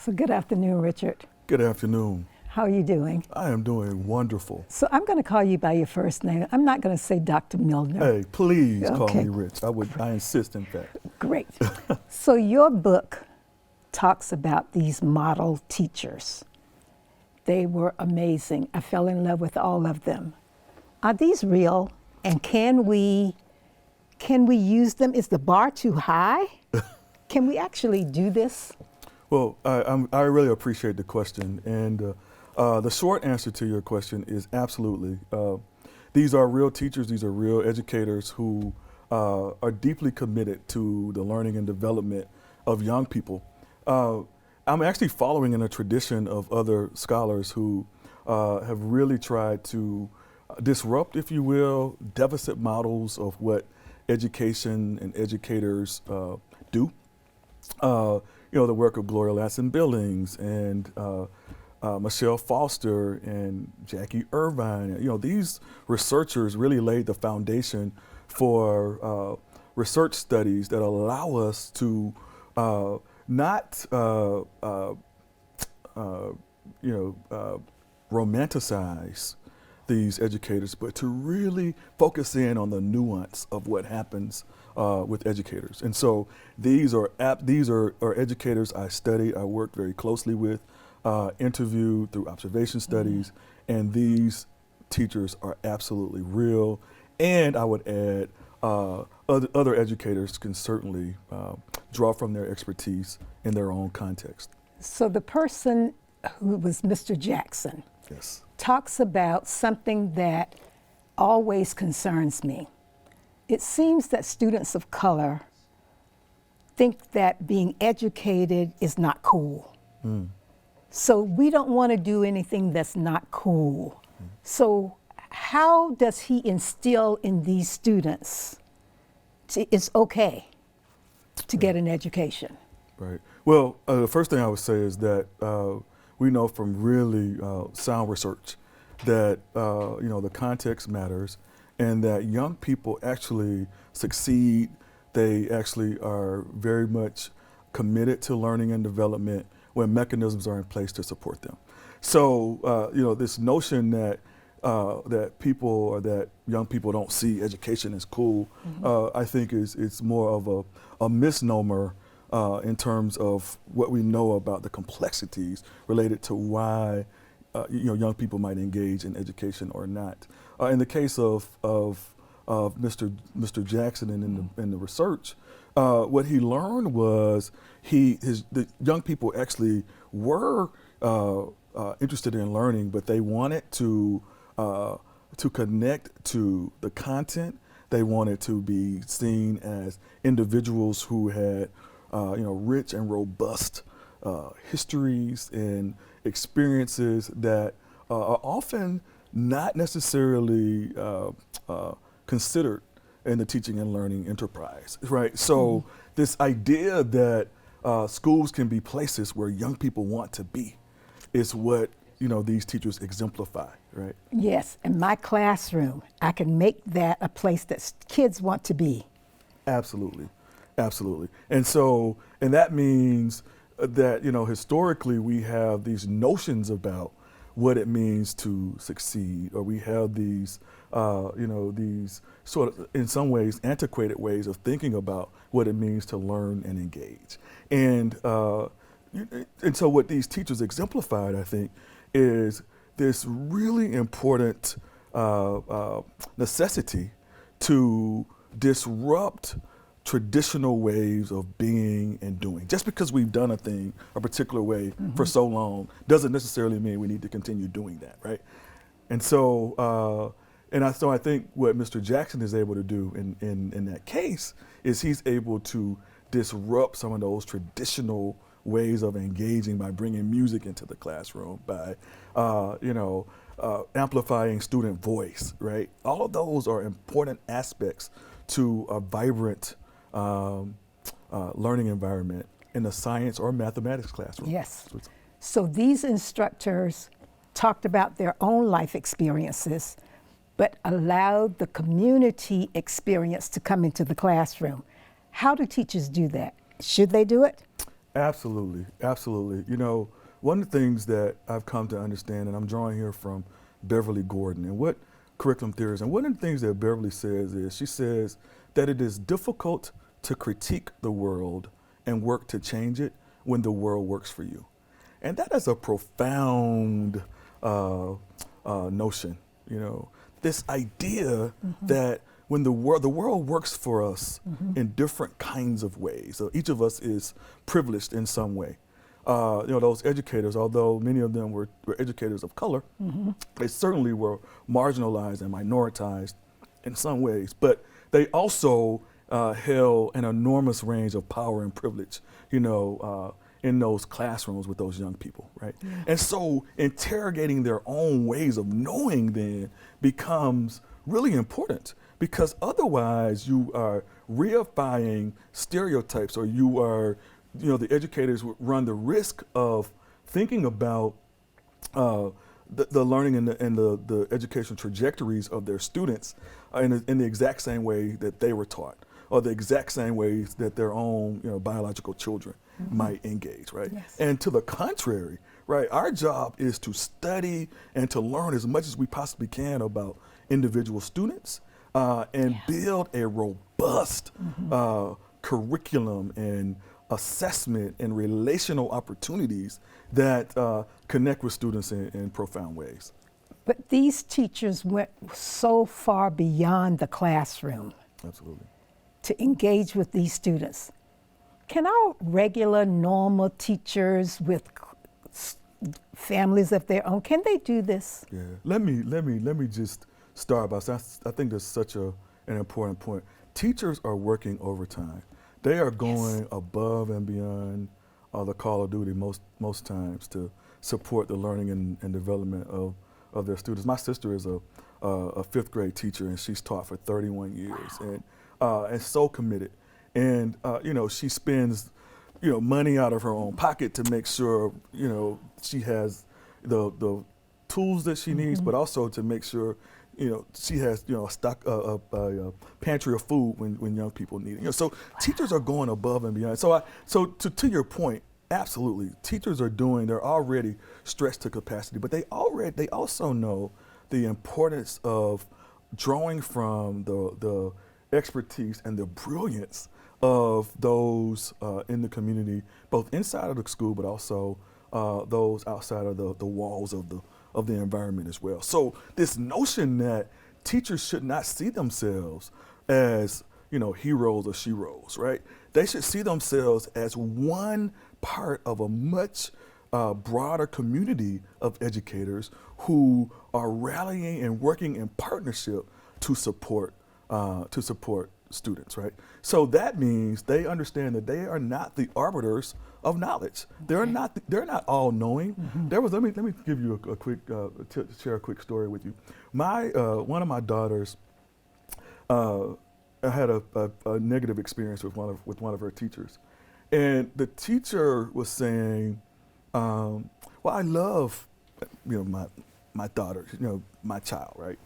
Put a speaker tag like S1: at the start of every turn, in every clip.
S1: So good afternoon, Richard.
S2: Good afternoon.
S1: How are you doing?
S2: I am doing wonderful.
S1: So I'm going to call you by your first name. I'm not going to say Dr. Milner.
S2: Hey, please call
S1: Okay.
S2: me Rich. I insist, in fact.
S1: Great. So your book talks about these model teachers. They were amazing. I fell in love with all of them. Are these real? And can we use them? Is the bar too high? Can we actually do this?
S2: Well, I really appreciate the question. And the short answer to your question is absolutely. These are real teachers. These are real educators who are deeply committed to the learning and development of young people. I'm actually following in a tradition of other scholars who have really tried to disrupt, if you will, deficit models of what education and educators do. The work of Gloria Ladson-Billings and Michelle Foster and Jackie Irvine. These researchers really laid the foundation for research studies that allow us to not romanticize these educators, but to really focus in on the nuance of what happens with educators. And so these are educators I studied, I worked very closely with, interviewed through observation studies, and these teachers are absolutely real. And I would add, other educators can certainly draw from their expertise in their own context.
S1: So the person who was Mr. Jackson
S2: Yes.
S1: talks about something that always concerns me. It seems that students of color think that being educated is not cool. So we don't want to do anything that's not cool. So how does he instill in these students it's okay to get an education?
S2: Right. Well, the first thing I would say is that we know from really sound research that the context matters, and that young people actually succeed. They actually are very much committed to learning and development when mechanisms are in place to support them. So this notion that people or that young people don't see education as cool, I think it's more of a misnomer in terms of what we know about the complexities related to why young people might engage in education or not. In the case of Mr. Jackson and in the research, what he learned was the young people actually were interested in learning, but they wanted to connect to the content. They wanted to be seen as individuals who had rich and robust histories and experiences that are often not necessarily considered in the teaching and learning enterprise, right? So this idea that schools can be places where young people want to be is what these teachers exemplify, right?
S1: Yes, in my classroom, I can make that a place that kids want to be.
S2: Absolutely, absolutely. And that means that, historically we have these notions about what it means to succeed, or we have these, these sort of, in some ways, antiquated ways of thinking about what it means to learn and engage. And so what these teachers exemplified, I think, is this really important necessity to disrupt traditional ways of being and doing. Just because we've done a thing a particular way for so long doesn't necessarily mean we need to continue doing that, right? And so, I think what Mr. Jackson is able to do in that case is he's able to disrupt some of those traditional ways of engaging by bringing music into the classroom, by amplifying student voice, right? All of those are important aspects to a vibrant learning environment in a science or mathematics classroom.
S1: Yes. So these instructors talked about their own life experiences, but allowed the community experience to come into the classroom. How do teachers do that? Should they do it?
S2: Absolutely, absolutely. You know, one of the things that I've come to understand, and I'm drawing here from Beverly Gordon, and what curriculum theories, and one of the things that Beverly says is, she says that it is difficult to critique the world and work to change it when the world works for you. And that is a profound notion, you know, this idea that when the world works for us in different kinds of ways. So each of us is privileged in some way. You know, those educators, although many of them were educators of color, they certainly were marginalized and minoritized in some ways, but they also held an enormous range of power and privilege, you know, in those classrooms with those young people, right? Yeah. And so interrogating their own ways of knowing then becomes really important, because otherwise you are reifying stereotypes, or you are, you know, the educators would run the risk of thinking about the learning and the educational trajectories of their students in the exact same way that they were taught, or the exact same ways that their own, you know, biological children might engage, right? Yes. And to the contrary, right, our job is to study and to learn as much as we possibly can about individual students, and build a robust curriculum and assessment and relational opportunities that connect with students in profound ways.
S1: But these teachers went so far beyond the classroom.
S2: Absolutely.
S1: To engage with these students. Can our regular, normal teachers with families of their own, can they do this?
S2: Yeah. Let me just start by saying, I think that's such an important point. Teachers are working overtime. They are going above and beyond the call of duty most times to support the learning and development of their students. My sister is a fifth grade teacher, and she's taught for 31 years, and so committed. And you know, she spends, you know, money out of her own pocket to make sure, you know, she has the tools that she needs, but also to make sure, you know, she has, you know, a pantry of food when young people need it. You know, so teachers are going above and beyond. So to your point, absolutely, teachers are they're already stretched to capacity, but they also know the importance of drawing from the expertise and the brilliance of those in the community, both inside of the school, but also those outside of the walls of the environment as well. So this notion that teachers should not see themselves as, you know, heroes or sheroes, right? They should see themselves as one part of a much broader community of educators who are rallying and working in partnership to support students, right? So that means they understand that they are not the arbiters of knowledge. They're not all knowing. Let me give you a quick share a quick story with you. One of my daughters had a negative experience with one of her teachers, and the teacher was saying, "Well, I love, you know, my daughter, you know, my child, right?"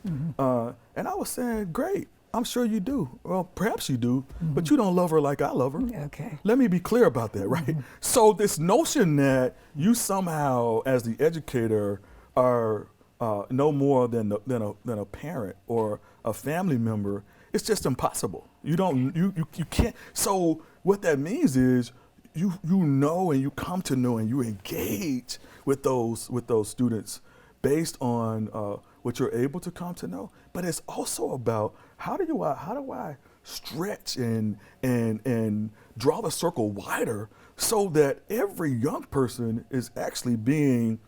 S2: And I was saying, "Great. I'm sure you do. Well, perhaps you do, but you don't love her like I love her."
S1: Okay.
S2: Let me be clear about that, right? So this notion that you somehow, as the educator, are no more than a parent or a family member, it's just impossible. You can't. So what that means is you know, and you come to know, and you engage with those students based on what you're able to come to know. But it's also about how do I stretch and draw the circle wider so that every young person is actually being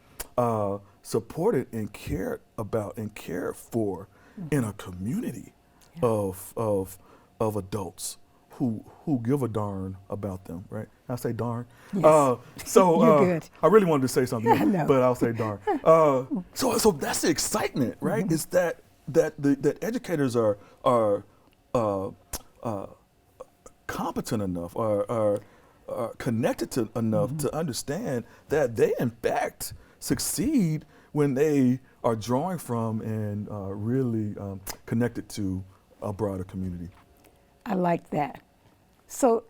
S2: supported and cared about and cared for in a community of adults who give a darn about them, right? I say darn.
S1: Yes. You're good.
S2: I really wanted to say something,
S1: No.
S2: but I'll say darn. So that's the excitement, right? Is that educators are competent enough, are connected enough to understand that they in fact succeed when they are drawing from and really connected to a broader community.
S1: I like that. So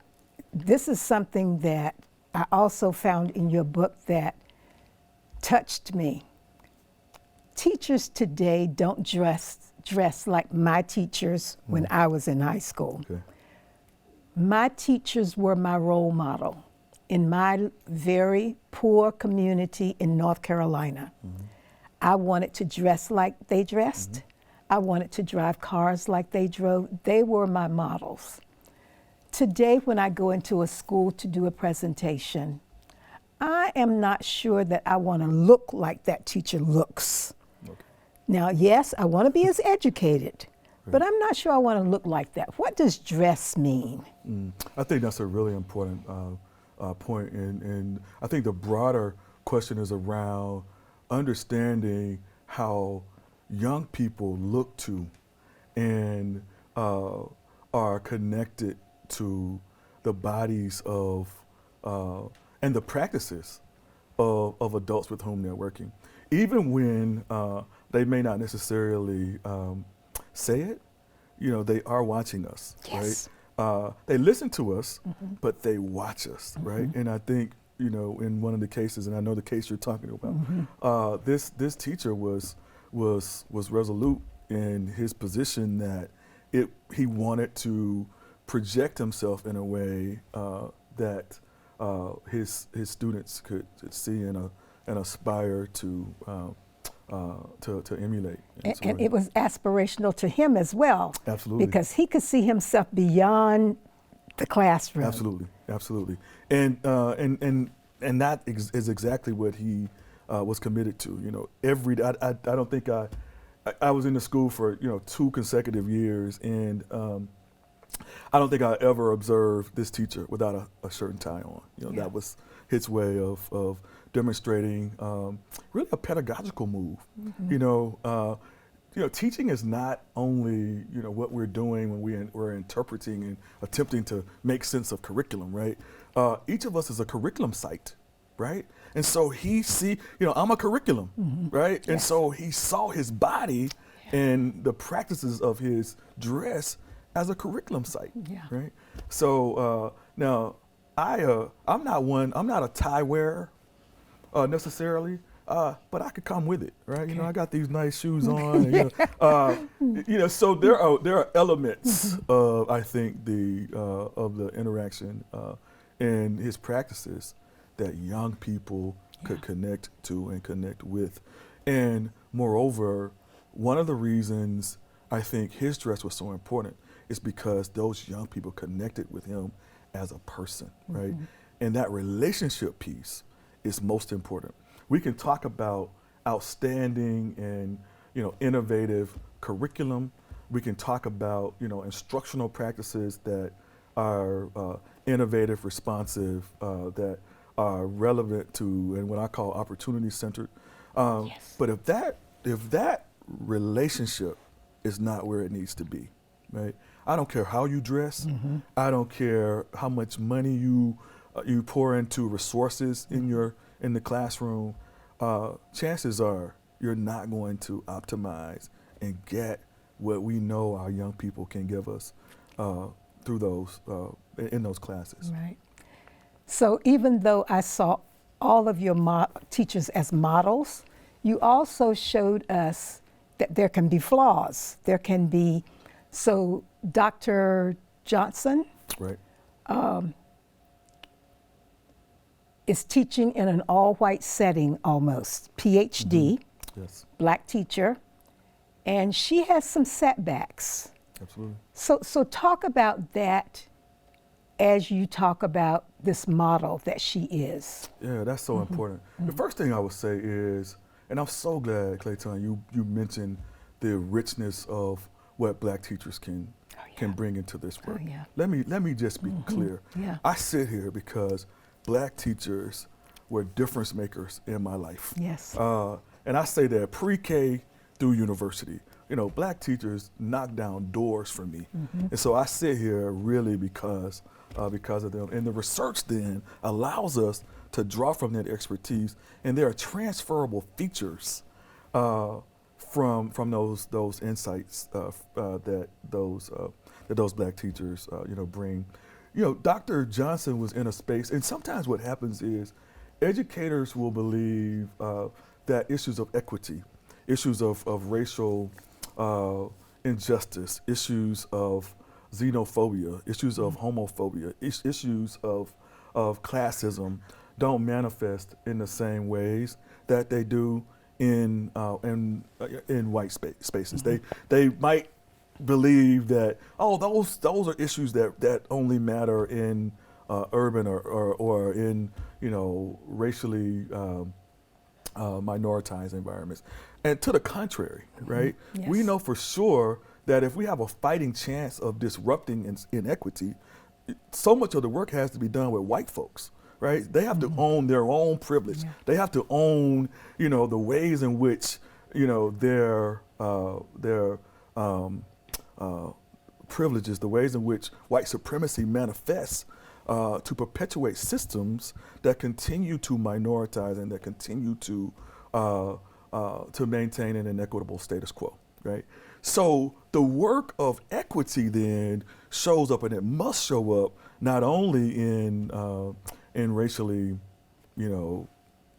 S1: this is something that I also found in your book that touched me. Teachers today don't dress like my teachers when I was in high school.
S2: Okay.
S1: My teachers were my role model in my very poor community in North Carolina. I wanted to dress like they dressed. I wanted to drive cars like they drove. They were my models. Today, when I go into a school to do a presentation, I am not sure that I want to look like that teacher looks.
S2: Okay.
S1: Now, yes, I want to be as educated, but I'm not sure I want to look like that. What does dress mean?
S2: I think that's a really important point, and I think the broader question is around understanding how young people look to and are connected to the bodies of and the practices of adults with whom they're working. Even when they may not necessarily say it, they are watching us,
S1: Yes.
S2: right? They listen to us, but they watch us, right? And I think, in one of the cases, and I know the case you're talking about, this teacher was resolute in his position that he wanted to project himself in a way that his students could see and aspire to emulate.
S1: And it was aspirational to him as well.
S2: Absolutely.
S1: Because he could see himself beyond the classroom.
S2: Absolutely. And that is exactly what he was committed to. I don't think I was in the school for 2 consecutive years, and I don't think I ever observed this teacher without a shirt and tie on. That was his way of demonstrating really a pedagogical move. Teaching is not only what we're doing when we're interpreting and attempting to make sense of curriculum, right? Each of us is a curriculum site, right? And so I'm a curriculum, right? And so he saw his body and the practices of his dress as a curriculum site, right? So now I'm not a tie wearer necessarily, but I could come with it, right?
S1: Okay.
S2: I got these nice shoes on, and, so there are elements of, I think, of the interaction and his practices that young people could connect to and connect with. And moreover, one of the reasons I think his dress was so important is because those young people connected with him as a person, right? And that relationship piece is most important. We can talk about outstanding and innovative curriculum. We can talk about instructional practices that are innovative, responsive, that are relevant to and what I call opportunity centered. But if that relationship is not where it needs to be, right? I don't care how you dress. I don't care how much money you pour into resources in the classroom. Chances are you're not going to optimize and get what we know our young people can give us through those in those classes.
S1: Right. So even though I saw all of your teachers as models, you also showed us that there can be flaws. There can be, so Dr. Johnson
S2: Right.
S1: is teaching in an all-white setting almost, PhD,
S2: Yes.
S1: Black teacher, and she has some setbacks.
S2: Absolutely.
S1: So talk about that as you talk about this model that she is.
S2: Yeah, that's so important. The first thing I would say is, and I'm so glad, Clayton, you mentioned the richness of what Black teachers can bring into this work.
S1: yeah.
S2: Let me just be clear.
S1: Yeah.
S2: I sit here because Black teachers were difference makers in my life.
S1: Yes.
S2: And I say that pre-K through university. Black teachers knock down doors for me. And so I sit here really because of them. And the research then allows us to draw from that expertise, and there are transferable features from those insights that those Black teachers bring. Dr. Johnson was in a space, and sometimes what happens is educators will believe that issues of equity, issues of racial injustice, issues of xenophobia, issues of homophobia, issues of classism don't manifest in the same ways that they do in white spaces. They might believe that those are issues that only matter in urban or in racially minoritized environments, and to the contrary, right?
S1: Yes.
S2: We know for sure that if we have a fighting chance of disrupting inequity, so much of the work has to be done with white folks, right? They have to own their own privilege.
S1: Yeah.
S2: They have to own, the ways in which, their privileges, the ways in which white supremacy manifests to perpetuate systems that continue to minoritize and that continue to maintain an inequitable status quo, right? So the work of equity then shows up, and it must show up not only in racially,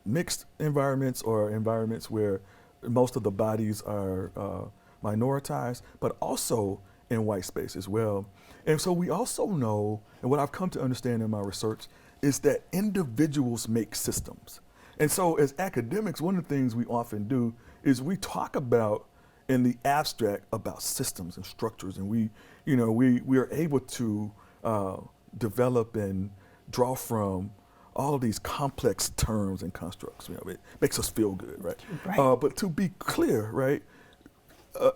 S2: mixed environments or environments where most of the bodies are minoritized, but also in white space as well. And so we also know, and what I've come to understand in my research, is that individuals make systems. And so as academics, one of the things we often do is we talk about in the abstract about systems and structures, and we are able to develop and draw from all of these complex terms and constructs. It makes us feel good, right?
S1: Right.
S2: But to be clear, right,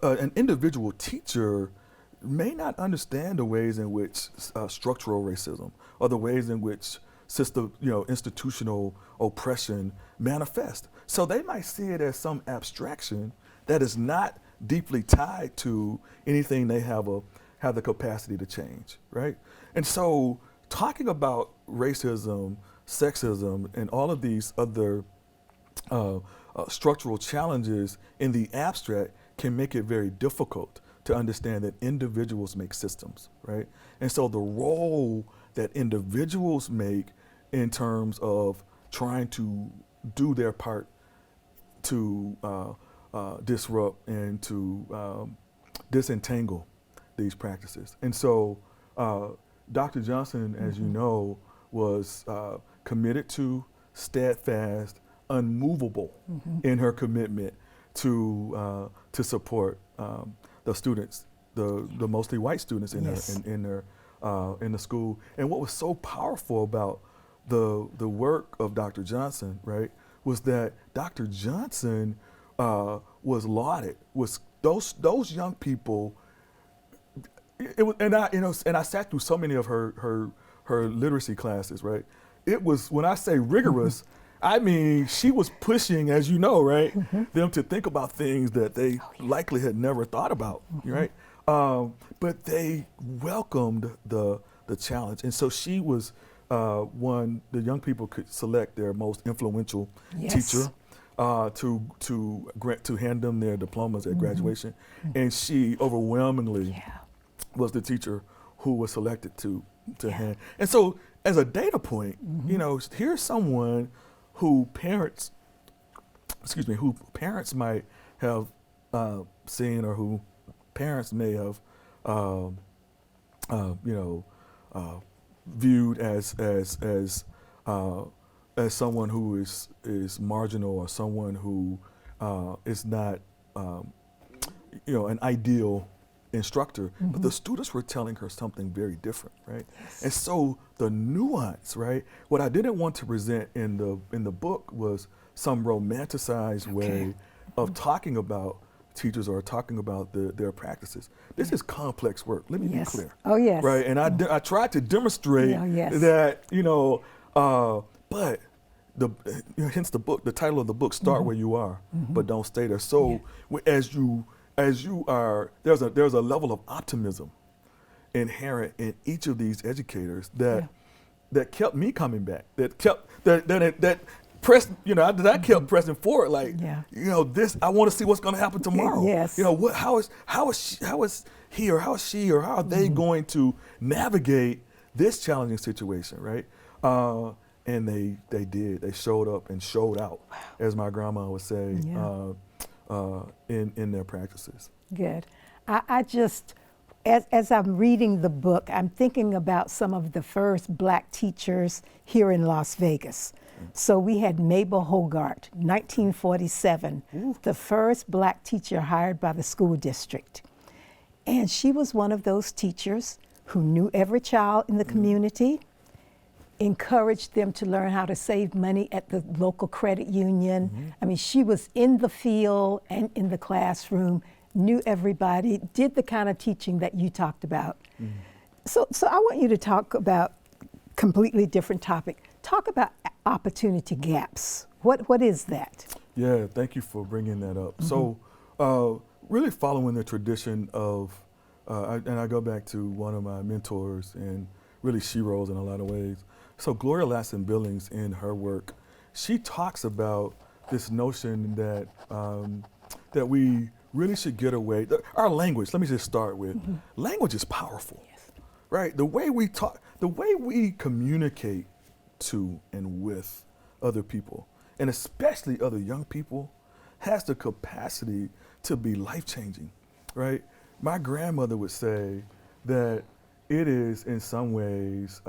S2: an individual teacher may not understand the ways in which structural racism or the ways in which institutional oppression manifest. So they might see it as some abstraction that is not deeply tied to anything they have the capacity to change, right? And so talking about racism, sexism, and all of these other structural challenges in the abstract can make it very difficult to understand that individuals make systems, right? And so the role that individuals make in terms of trying to do their part to disrupt and to disentangle these practices. And so Dr. Johnson, as you know, was committed to, steadfast, unmovable in her commitment to support the students, the mostly white students in the school. And what was so powerful about the work of Dr. Johnson, right, was that Dr. Johnson was lauded. Was those young people? And I sat through so many of her literacy classes, right? It was, when I say rigorous, I mean, she was pushing, as you know, right, them to think about things that they likely had never thought about, right? But they welcomed the challenge. And so she was one, the young people could select their most influential teacher to hand them their diplomas at graduation. And she overwhelmingly was the teacher who was selected to hand. And so as a data point, here's someone who parents might have seen, or who parents may have, viewed as someone who is marginal, or someone who is not, an ideal instructor, but the students were telling her something very different, right? Yes. And so the nuance, right? What I didn't want to present in the book was some romanticized way of talking about teachers or talking about their practices. This is complex work. Let me be clear.
S1: Oh yes.
S2: Right, and I tried to demonstrate that, but hence the book, the title of the book, Start Where You Are, but Don't Stay There. So as you are, there's a level of optimism inherent in each of these educators that kept me coming back. That pressed, that kept pressing forward. Like, this, I want to see what's going to happen tomorrow.
S1: Yes.
S2: How is he or how is she or how are they going to navigate this challenging situation, right? And they showed up and showed out, as my grandma would say, in their practices.
S1: Good. I just, as I'm reading the book, I'm thinking about some of the first Black teachers here in Las Vegas. So we had Mabel Hogarth, 1947, the first Black teacher hired by the school district. And she was one of those teachers who knew every child in the community, encouraged them to learn how to save money at the local credit union. I mean, she was in the field and in the classroom, knew everybody, did the kind of teaching that you talked about. So I want you to talk about completely different topic. Talk about opportunity gaps. What is that?
S2: Yeah, thank you for bringing that up. So really following the tradition of, and I go back to one of my mentors and really sheroes in a lot of ways. So Gloria Ladson Billings, in her work, she talks about this notion that that we really should get away. Our language, let me just start with, language is powerful, right? The way we talk, the way we communicate to and with other people, and especially other young people, has the capacity to be life-changing, right? My grandmother would say that it is in some ways,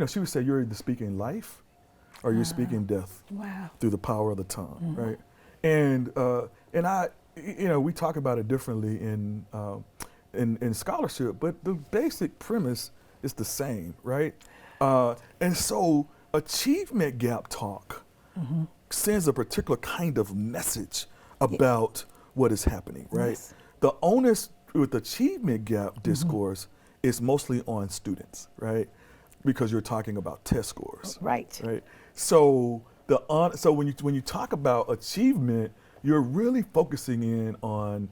S2: she would say you're either speaking life or you're speaking death through the power of the tongue, right? And I, we talk about it differently in scholarship, but the basic premise is the same, right? And so achievement gap talk sends a particular kind of message about what is happening, right?
S1: Yes.
S2: The onus with achievement gap discourse is mostly on students, right? Because you're talking about test scores,
S1: Right.
S2: right? So so when you talk about achievement, you're really focusing in on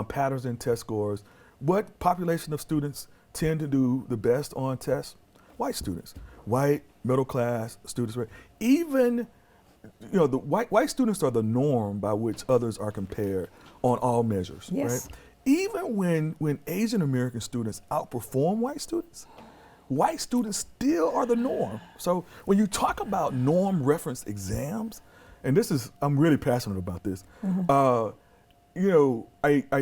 S2: patterns in test scores. What population of students tend to do the best on tests? White students, white middle class students, right? Even the white students are the norm by which others are compared on all measures, right? Even when Asian American students outperform white students still are the norm. So when you talk about norm reference exams, and I'm really passionate about this, I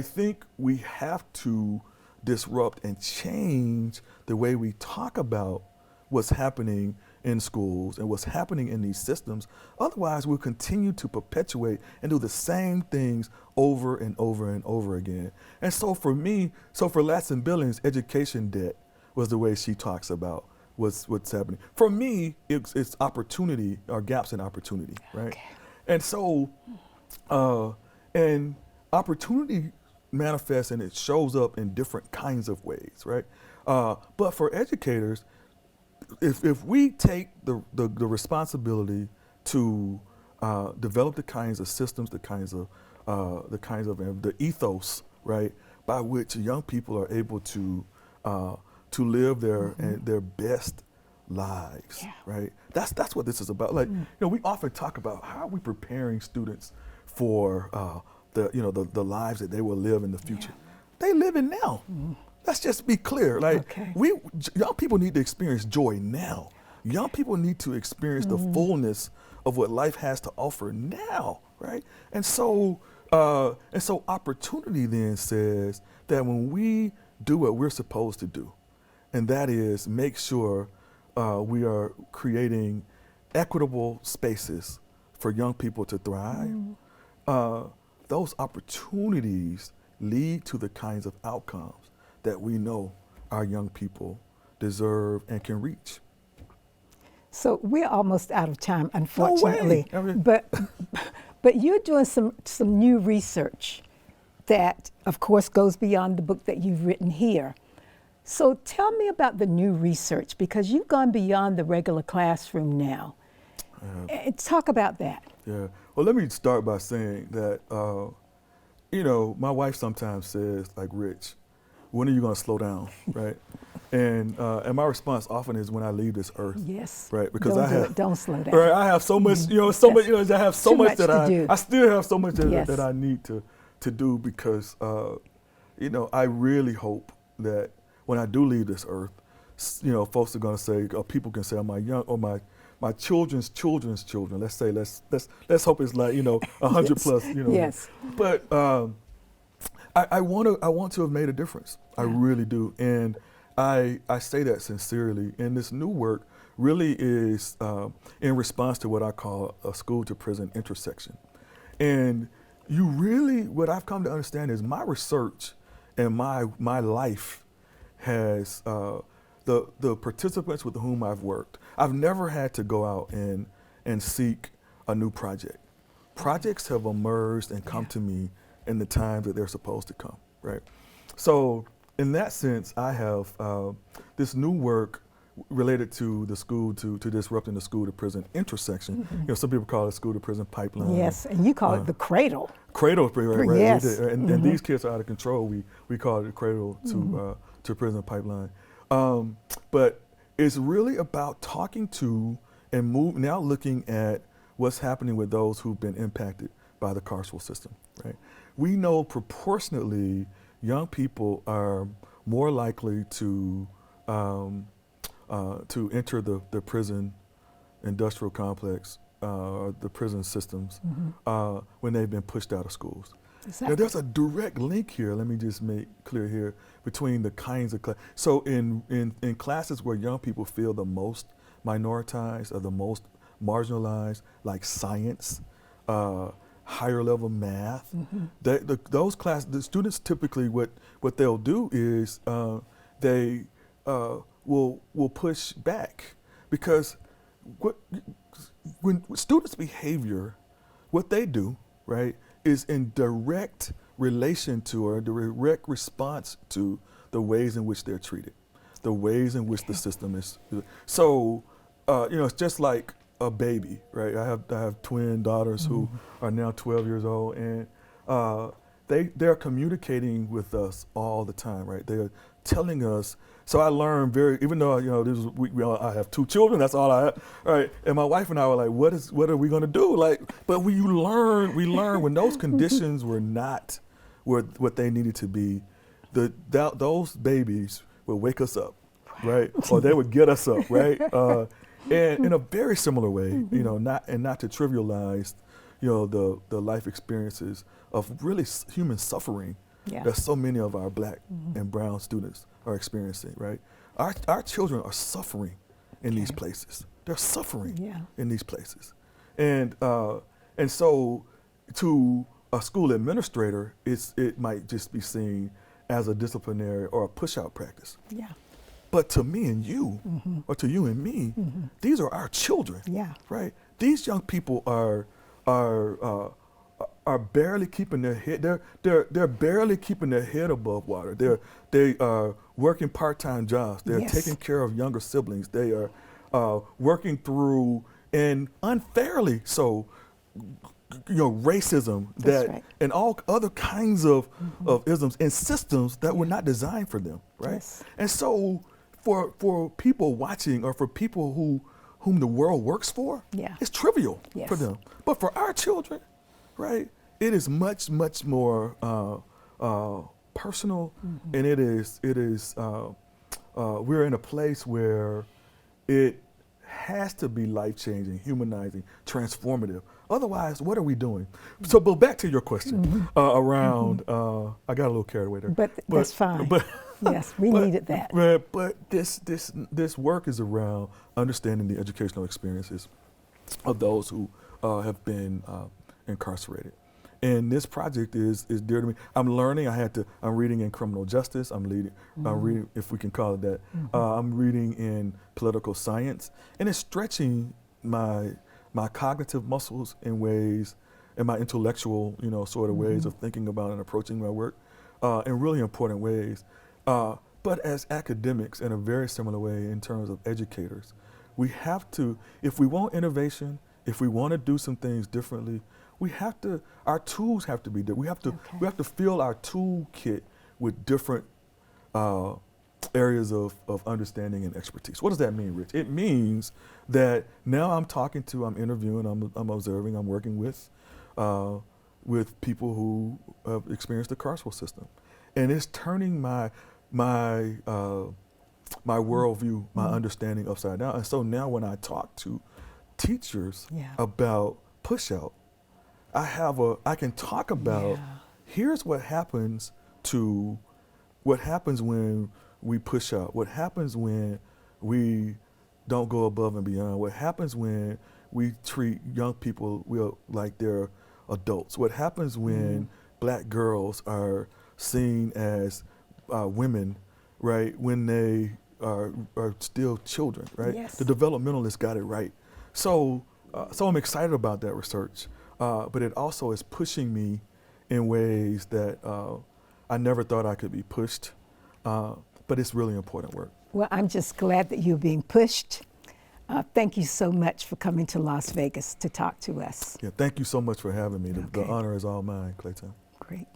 S2: think we have to disrupt and change the way we talk about what's happening in schools and what's happening in these systems. Otherwise, we'll continue to perpetuate and do the same things over and over and over again. And so for Ladson Billings, education debt was the way she talks about what's happening. For me, it's opportunity or gaps in opportunity, right?
S1: Okay.
S2: And so, and opportunity manifests and it shows up in different kinds of ways, right? But for educators, if we take the responsibility to develop the kinds of systems, the ethos, right, by which young people are able to live their best lives, right? That's what this is about. Like, we often talk about how are we preparing students for the lives that they will live in the future. They live in now. Let's just be clear. Like, young people need to experience joy now. Young people need to experience the fullness of what life has to offer now, right? And so opportunity then says that when we do what we're supposed to do, and that is make sure we are creating equitable spaces for young people to thrive, those opportunities lead to the kinds of outcomes that we know our young people deserve and can reach.
S1: So we're almost out of time, unfortunately.
S2: No way.
S1: But you're doing some new research that, of course, goes beyond the book that you've written here. So tell me about the new research, because you've gone beyond the regular classroom now. Talk about that.
S2: Yeah. Well, let me start by saying that, my wife sometimes says, like, Rich, when are you going to slow down, right? And my response often is when I leave this earth.
S1: Yes.
S2: Right, because
S1: don't slow down.
S2: Right, I have so much, I have so much that I still have so much that I need to do because, I really hope that when I do leave this earth, folks are going to say, or people can say, oh, my young, or my children's children's children. Let's say, let's hope it's like 100
S1: Yes.
S2: plus.
S1: Yes.
S2: But I want to have made a difference. I really do, and I say that sincerely. And this new work really is in response to what I call a school to prison intersection. And what I've come to understand is my research and my life has the participants with whom I've worked. I've never had to go out and seek a new project. Projects have emerged and come to me in the times that they're supposed to come, right? So in that sense, I have this new work related to the school to disrupting the school to prison intersection. Some people call it school to prison pipeline.
S1: Yes, and you call it the cradle.
S2: Cradle, right?
S1: Yes.
S2: And these kids are out of control. We call it the cradle to prison pipeline. But it's really about talking to and now looking at what's happening with those who've been impacted by the carceral system, right? We know proportionately young people are more likely to enter the prison industrial complex, the prison systems, when they've been pushed out of schools.
S1: Exactly.
S2: Now, there's a direct link here, let me just make clear here, between the kinds of so in classes where young people feel the most minoritized or the most marginalized, like science, higher level math, those classes, the students typically what they'll do is they will push back, because when students' behavior, what they do, right, is in direct relation to or direct response to the ways in which they're treated, the ways in which the system is. So, it's just like a baby, right? I have twin daughters who are now 12 years old, and they're communicating with us all the time, right? They're telling us. So I learned even though I have two children, that's all I have, right? And my wife and I were like, what are we going to do? But we learn when those conditions were not what they needed to be, those babies would wake us up, right? Or they would get us up, right? And in a very similar way, not to trivialize, the life experiences of really human suffering that so many of our Black and brown students are experiencing, right? Our children are suffering in these places. They're suffering in these places. And so to a school administrator, it might just be seen as a disciplinary or a push-out practice.
S1: Yeah.
S2: But to me and you, or to you and me, these are our children, right? These young people are barely keeping their head. They're barely keeping their head above water. They are working part-time jobs. They're taking care of younger siblings. They are working through, and unfairly so, racism and all other kinds of isms and systems that were not designed for them, right?
S1: Yes.
S2: And so for people watching, or for people whom the world works for, it's trivial for them. But for our children, right, it is much, much more personal, and it is we're in a place where it has to be life-changing, humanizing, transformative. Otherwise, what are we doing? So, but back to your question around, I got a little carried away there.
S1: But that's fine. Yes, we needed that.
S2: But this work is around understanding the educational experiences of those who have been incarcerated. And this project is dear to me. I'm learning. I'm reading in criminal justice. I'm reading, if we can call it that. I'm reading in political science, and it's stretching my cognitive muscles in ways, and my intellectual, sort of ways of thinking about and approaching my work in really important ways. But as academics, in a very similar way in terms of educators, we have to, if we want innovation, if we want to do some things differently, our tools have to be different. We have to fill our toolkit with different areas of understanding and expertise. What does that mean, Rich? It means that now I'm interviewing, I'm observing, I'm working with people who have experienced the carceral system. And it's turning my my worldview, my understanding upside down. And so now when I talk to teachers about push-out, I can talk about here's what happens when we push out, what happens when we don't go above and beyond, what happens when we treat young people like they're adults, what happens when black girls are seen as women, right, when they are still children, right?
S1: Yes.
S2: The developmentalists got it right. So I'm excited about that research, but it also is pushing me in ways that I never thought I could be pushed, but it's really important work.
S1: Well, I'm just glad that you're being pushed. Thank you so much for coming to Las Vegas to talk to us.
S2: Yeah, thank you so much for having me. The
S1: Okay.
S2: honor is all mine, Claytee.
S1: Great.